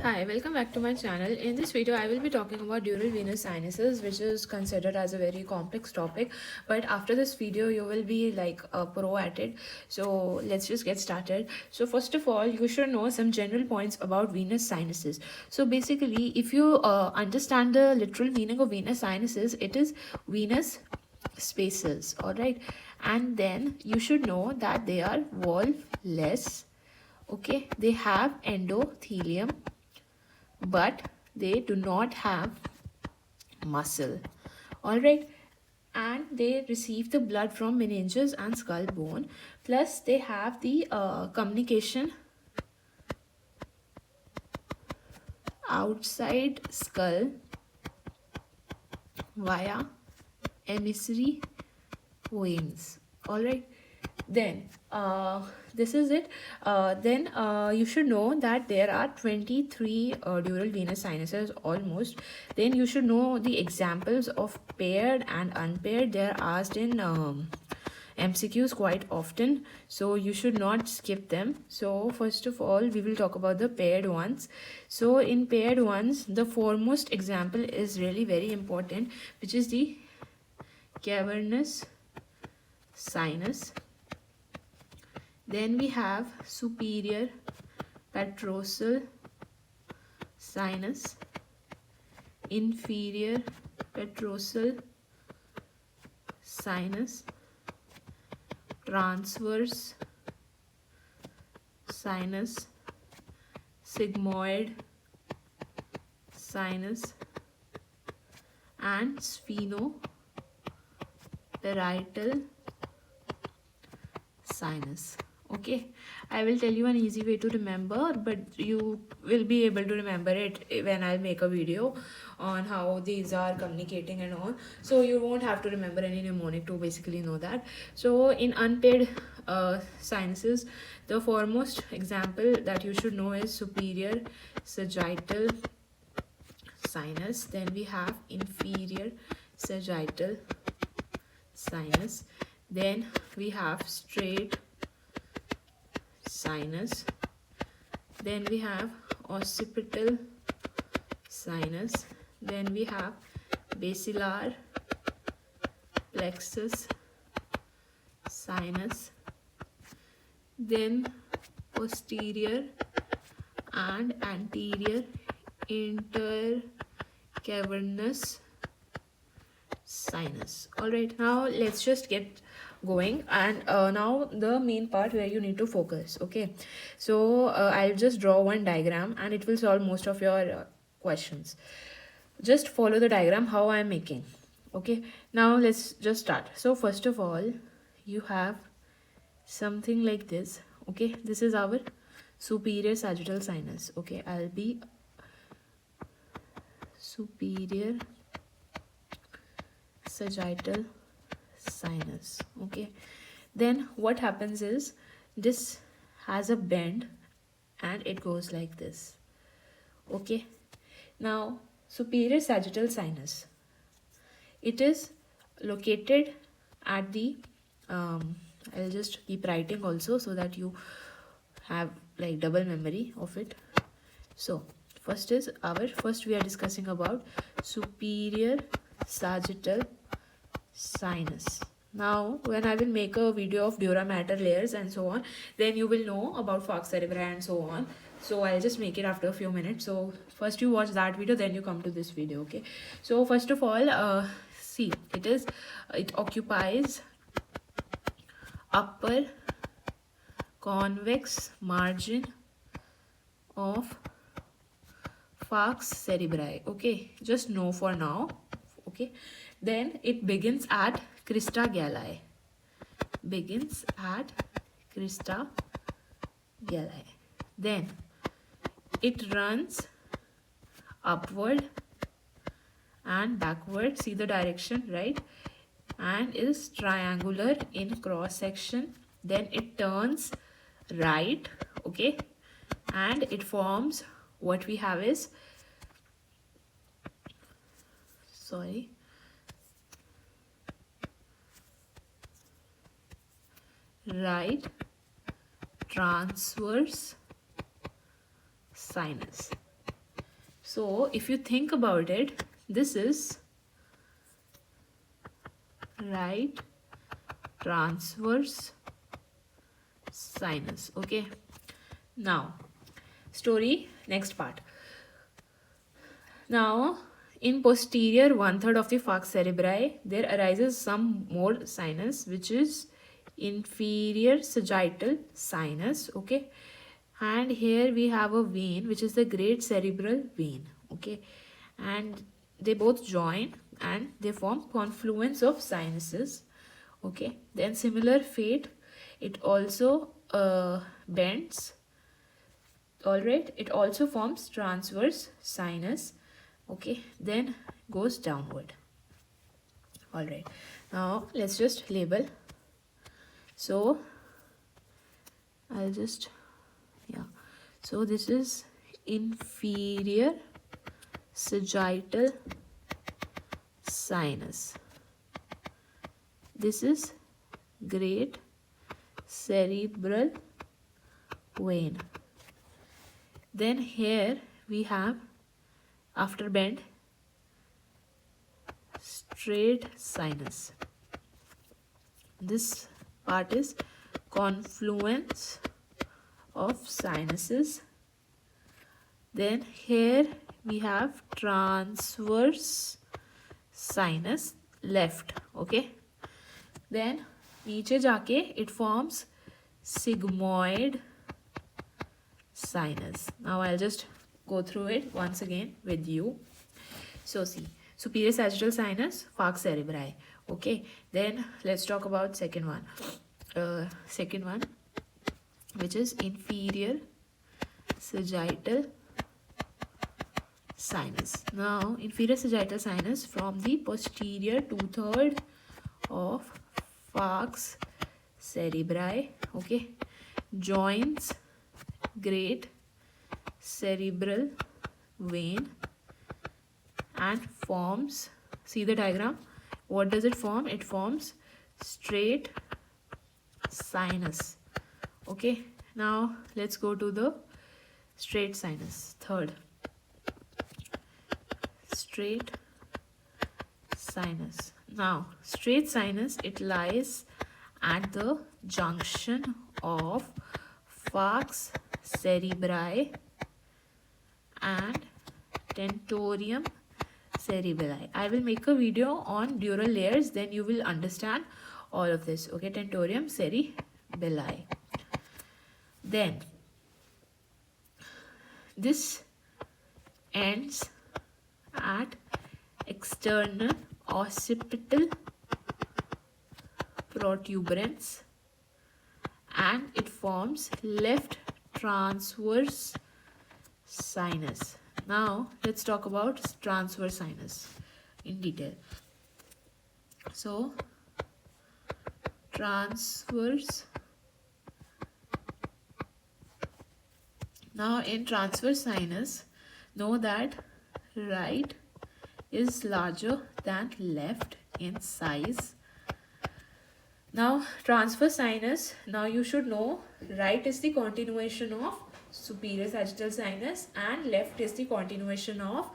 Hi, welcome back to my channel. In this video, I will be talking about dural venous sinuses, which is considered as a very complex topic. But after this video, you will be like a pro at it. So let's just get started. So first of all, you should know some general points about venous sinuses. So basically, if you understand the literal meaning of venous sinuses, it is venous spaces, all right? And then you should know that they are valve-less. Okay, they have endothelium but they do not have muscle, all right? And they receive the blood from meninges and skull bone, plus they have the communication outside skull via emissary veins, all right? Then this is it. Then you should know that there are 23 dural venous sinuses almost. Then you should know the examples of paired and unpaired. They're asked in MCQs quite often, so you should not skip them. So first of all, we will talk about the paired ones. So in paired ones, the foremost example is really very important, which is the cavernous sinus. Then we have superior petrosal sinus, inferior petrosal sinus, transverse sinus, sigmoid sinus, and sphenoparietal sinus. Okay, I will tell you an easy way to remember, but you will be able to remember it when I make a video on how these are communicating and all. So you won't have to remember any mnemonic to basically know that. So in unpaired sinuses, the foremost example that you should know is superior sagittal sinus. Then we have inferior sagittal sinus. Then we have straight sinus. Then we have occipital sinus. Then we have basilar plexus sinus. Then posterior and anterior intercavernous sinus. All right, now let's just get going. And now the main part where you need to focus. Okay, so I'll just draw one diagram and it will solve most of your questions. Just follow the diagram how I'm making. Okay, now let's just start. So first of all, you have something like this. Okay, this is our superior sagittal sinus. Okay, I'll be superior sagittal sinus. Okay, then what happens is this has a bend and it goes like this. Okay, now superior sagittal sinus, it is located at the I'll just keep writing also so that you have like double memory of it. So first we are discussing about superior sagittal sinus. Now when I will make a video of dura mater layers and so on, then you will know about falx cerebri and so on. So I'll just make it after a few minutes. So first you watch that video, then you come to this video. Okay, so first of all, see, it occupies upper convex margin of falx cerebri. Okay, just know for now. Okay, then it begins at crista galli. Begins at crista galli. Then it runs upward and backward. See the direction, right? And is triangular in cross section. Then it turns right. Okay, and it forms what we have is right transverse sinus. So if you think about it, this is right transverse sinus. Okay, now story, next part. Now in posterior one third of the falx cerebri there arises some more sinus, which is inferior sagittal sinus. Okay, and here we have a vein which is the great cerebral vein. Okay, and they both join and they form confluence of sinuses. Okay, then similar fate, it also bends. All right, it also forms transverse sinus. Okay, then goes downward. All right, now let's just label. So I'll just, yeah, so this is inferior sagittal sinus, this is great cerebral vein. Then here we have, after bend, straight sinus. This part is confluence of sinuses. Then here we have transverse sinus left. Okay, then नीचे जाके it forms sigmoid sinus. Now I'll just go through it once again with you. So see, superior sagittal sinus, falx cerebri. Okay, then let's talk about second one. Second one, which is inferior sagittal sinus. Now inferior sagittal sinus from the posterior 2/3 of falx cerebri. Okay, joins great cerebral vein and forms, see the diagram, what does it form? It forms straight sinus. Okay, now let's go to the straight sinus, third. Straight sinus. Now straight sinus, it lies at the junction of falx cerebri and tentorium cerebelli. I will make a video on dural layers, then you will understand all of this. Okay, tentorium cerebelli. Then this ends at external occipital protuberance and it forms left transverse sinus. Now let's talk about transverse sinus in detail. So transverse, now in transverse sinus, know that right is larger than left in size. Now transverse sinus, now you should know right is the continuation of superior sagittal sinus and left is the continuation of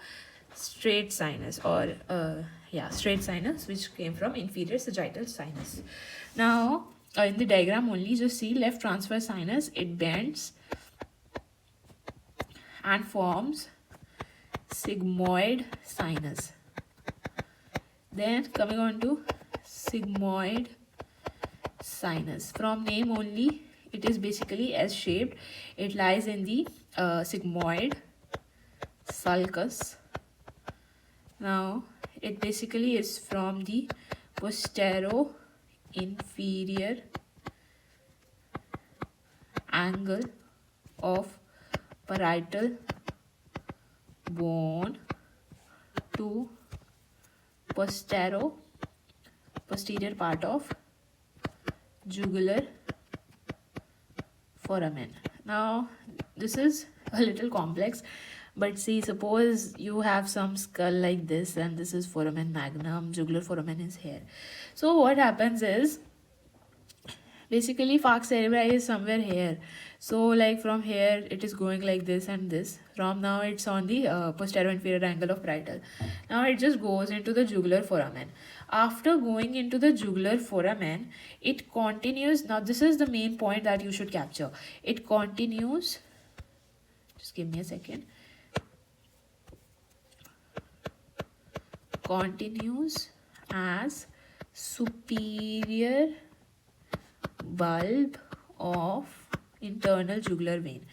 straight sinus, or straight sinus, which came from inferior sagittal sinus. Now in the diagram only, just see left transverse sinus, it bends and forms sigmoid sinus. Then coming on to sigmoid sinus, from name only, it is basically S-shaped. It lies in the sigmoid sulcus. Now it basically is from the postero inferior angle of parietal bone to posterior part of jugular foramen. Now this is a little complex, but see, suppose you have some skull like this and this is foramen magnum, jugular foramen is here. So what happens is, Basically falx cerebri is somewhere here. So like from here it is going like this and this. From now it's on the posterior inferior angle of parietal. Now it just goes into the jugular foramen. After going into the jugular foramen, it continues. Now this is the main point that you should capture. It continues, just give me a second, continues as superior bulb of internal jugular vein.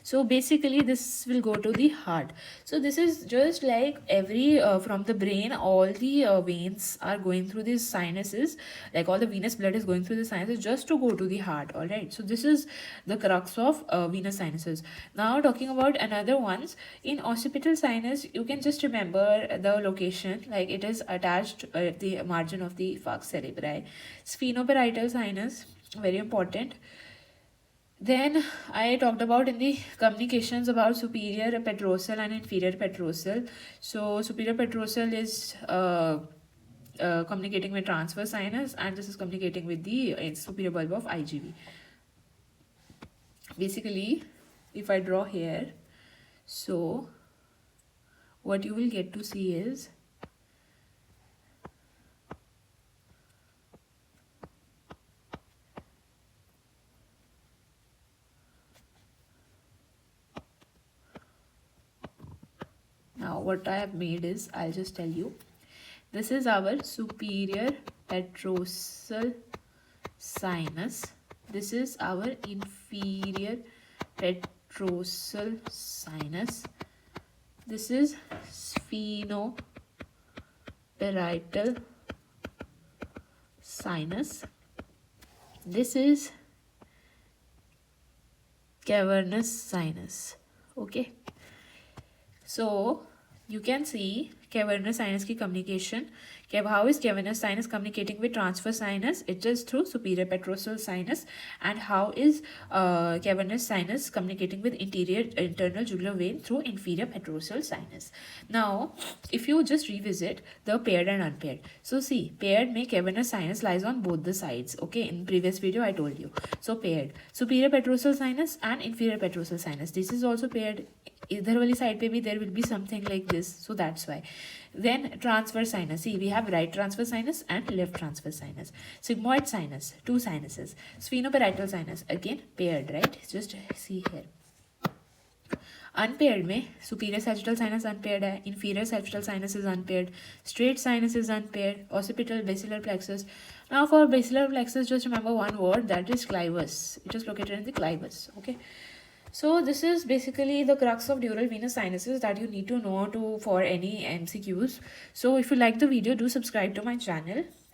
So basically this will go to the heart. So this is just like every from the brain, all the veins are going through these sinuses, like all the venous blood is going through the sinuses just to go to the heart. All right, so this is the crux of venous sinuses. Now talking about another ones, in occipital sinus you can just remember the location, like it is attached at the margin of the falx cerebri. Sphenoparietal sinus, very important. Then I talked about in the communications about superior petrosal and inferior petrosal. So superior petrosal is communicating with transverse sinus, and this is communicating with the superior bulb of IGV. Basically, if I draw here, so what you will get to see is now what I have made is, I'll just tell you, this is our superior petrosal sinus. This is our inferior petrosal sinus. This is sphenoparietal sinus. This is cavernous sinus. Okay. So you can see cavernous sinus की communication. How is cavernous sinus communicating with transverse sinus? It is through superior petrosal sinus. And how is cavernous sinus communicating with internal jugular vein? Through inferior petrosal sinus. Now, if you just revisit the paired and unpaired. So see, paired में cavernous sinus lies on both the sides. Okay, in previous video I told you. So paired, superior petrosal sinus and inferior petrosal sinus. This is also paired. इधर वाली side पे भी there will be something like this, so that's why. Then transverse sinus, see we have right transverse sinus and left transverse sinus. Sigmoid sinus, two sinuses. Sphenoparietal sinus, again paired, right? Just see here. Unpaired में superior sagittal sinus unpaired है, inferior sagittal sinus is unpaired, straight sinus is unpaired, occipital basilar plexus. Now for basilar plexus, just remember one word, that is clivus. It is located in the clivus. Okay. So this is basically the crux of dural venous sinuses that you need to know for any MCQs. So if you like the video, do subscribe to my channel